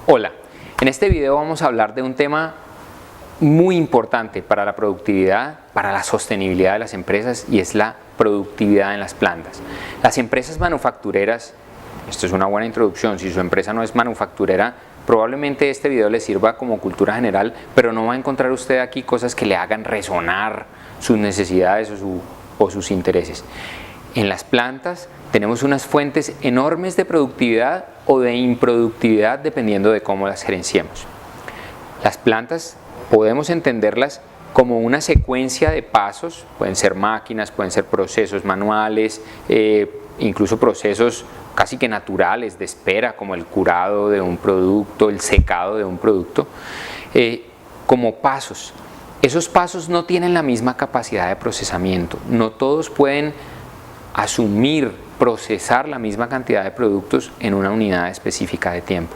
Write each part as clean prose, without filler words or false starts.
Hola, en este video vamos a hablar de un tema muy importante para la productividad, para la sostenibilidad de las empresas, y es la productividad en las plantas. Las empresas manufactureras, esto es una buena introducción, si su empresa no es manufacturera, probablemente este video le sirva como cultura general, pero no va a encontrar usted aquí cosas que le hagan resonar sus necesidades o sus intereses. En las plantas tenemos unas fuentes enormes de productividad o de improductividad dependiendo de cómo las gerenciemos. Las plantas podemos entenderlas como una secuencia de pasos, pueden ser máquinas, pueden ser procesos manuales, incluso procesos casi que naturales de espera, como el curado de un producto, el secado de un producto, como pasos. Esos pasos no tienen la misma capacidad de procesamiento, no todos pueden asumir, procesar la misma cantidad de productos en una unidad específica de tiempo.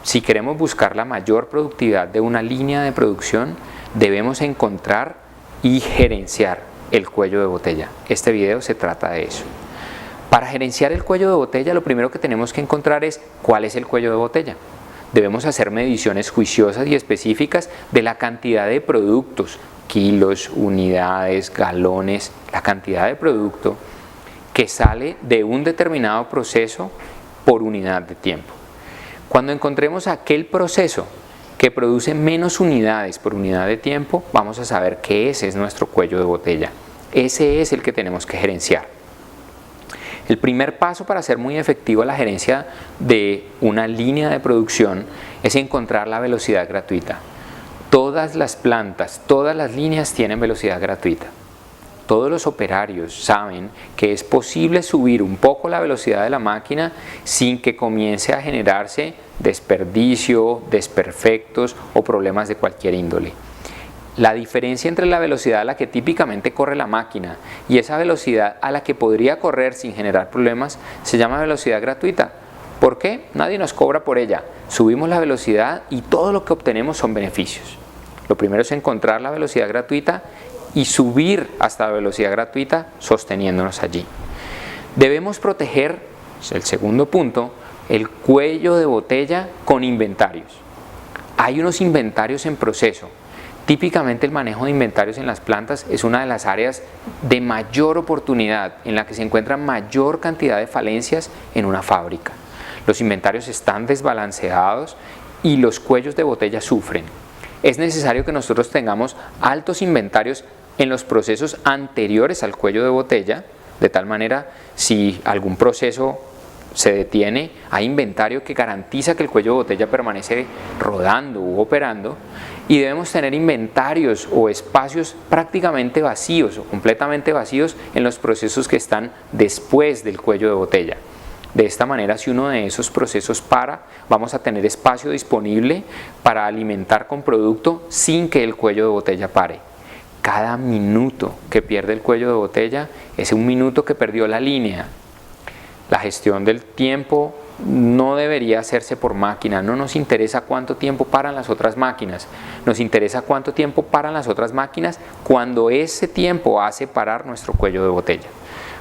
Si queremos buscar la mayor productividad de una línea de producción, debemos encontrar y gerenciar el cuello de botella. Este video se trata de eso. Para gerenciar el cuello de botella, lo primero que tenemos que encontrar es cuál es el cuello de botella. Debemos hacer mediciones juiciosas y específicas de la cantidad de productos, kilos, unidades, galones, la cantidad de producto que sale de un determinado proceso por unidad de tiempo. Cuando encontremos aquel proceso que produce menos unidades por unidad de tiempo, vamos a saber que ese es nuestro cuello de botella. Ese es el que tenemos que gerenciar. El primer paso para hacer muy efectiva la gerencia de una línea de producción es encontrar la velocidad gratuita. Todas las plantas, todas las líneas tienen velocidad gratuita. Todos los operarios saben que es posible subir un poco la velocidad de la máquina sin que comience a generarse desperdicio, desperfectos o problemas de cualquier índole. La diferencia entre la velocidad a la que típicamente corre la máquina y esa velocidad a la que podría correr sin generar problemas se llama velocidad gratuita. ¿Por qué? Nadie nos cobra por ella. Subimos la velocidad y todo lo que obtenemos son beneficios. Lo primero es encontrar la velocidad gratuita y subir hasta la velocidad gratuita sosteniéndonos allí. Debemos proteger, es el segundo punto, el cuello de botella con inventarios. Hay unos inventarios en proceso. Típicamente el manejo de inventarios en las plantas es una de las áreas de mayor oportunidad, en la que se encuentra mayor cantidad de falencias en una fábrica. Los inventarios están desbalanceados y los cuellos de botella sufren. Es necesario que nosotros tengamos altos inventarios en los procesos anteriores al cuello de botella, de tal manera si algún proceso se detiene, hay inventario que garantiza que el cuello de botella permanece rodando u operando, y debemos tener inventarios o espacios prácticamente vacíos o completamente vacíos en los procesos que están después del cuello de botella. De esta manera, si uno de esos procesos para, vamos a tener espacio disponible para alimentar con producto sin que el cuello de botella pare. Cada minuto que pierde el cuello de botella es un minuto que perdió la línea. La gestión del tiempo no debería hacerse por máquina. No nos interesa cuánto tiempo paran las otras máquinas. Nos interesa cuánto tiempo paran las otras máquinas cuando ese tiempo hace parar nuestro cuello de botella.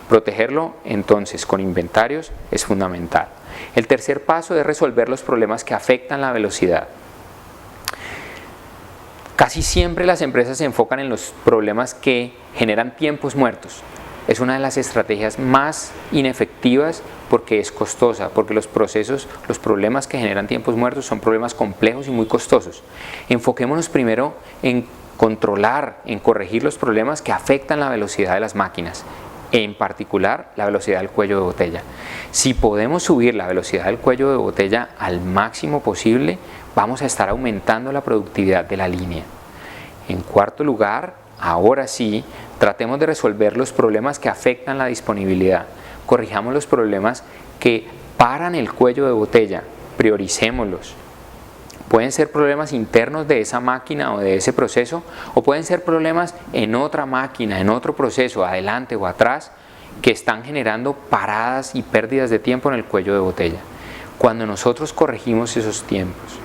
Protegerlo entonces con inventarios es fundamental. El tercer paso es resolver los problemas que afectan la velocidad. Casi siempre las empresas se enfocan en los problemas que generan tiempos muertos. Es una de las estrategias más inefectivas porque es costosa, porque los problemas que generan tiempos muertos son problemas complejos y muy costosos. Enfoquémonos primero en controlar, en corregir los problemas que afectan la velocidad de las máquinas, en particular la velocidad del cuello de botella. Si podemos subir la velocidad del cuello de botella al máximo posible, vamos a estar aumentando la productividad de la línea. En cuarto lugar, ahora sí, tratemos de resolver los problemas que afectan la disponibilidad. Corrijamos los problemas que paran el cuello de botella, prioricémoslos. Pueden ser problemas internos de esa máquina o de ese proceso, o pueden ser problemas en otra máquina, en otro proceso, adelante o atrás, que están generando paradas y pérdidas de tiempo en el cuello de botella. Cuando nosotros corregimos esos tiempos,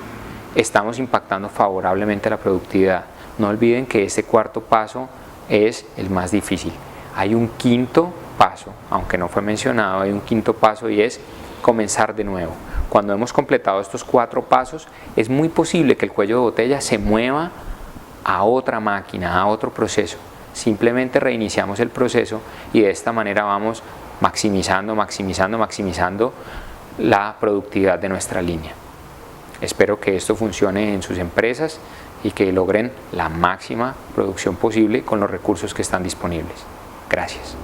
estamos impactando favorablemente la productividad. No olviden que este cuarto paso es el más difícil. Hay un quinto paso, aunque no fue mencionado, hay un quinto paso, y es comenzar de nuevo. Cuando hemos completado estos 4 pasos, es muy posible que el cuello de botella se mueva a otra máquina, a otro proceso. Simplemente reiniciamos el proceso y de esta manera vamos maximizando la productividad de nuestra línea. Espero que esto funcione en sus empresas y que logren la máxima producción posible con los recursos que están disponibles. Gracias.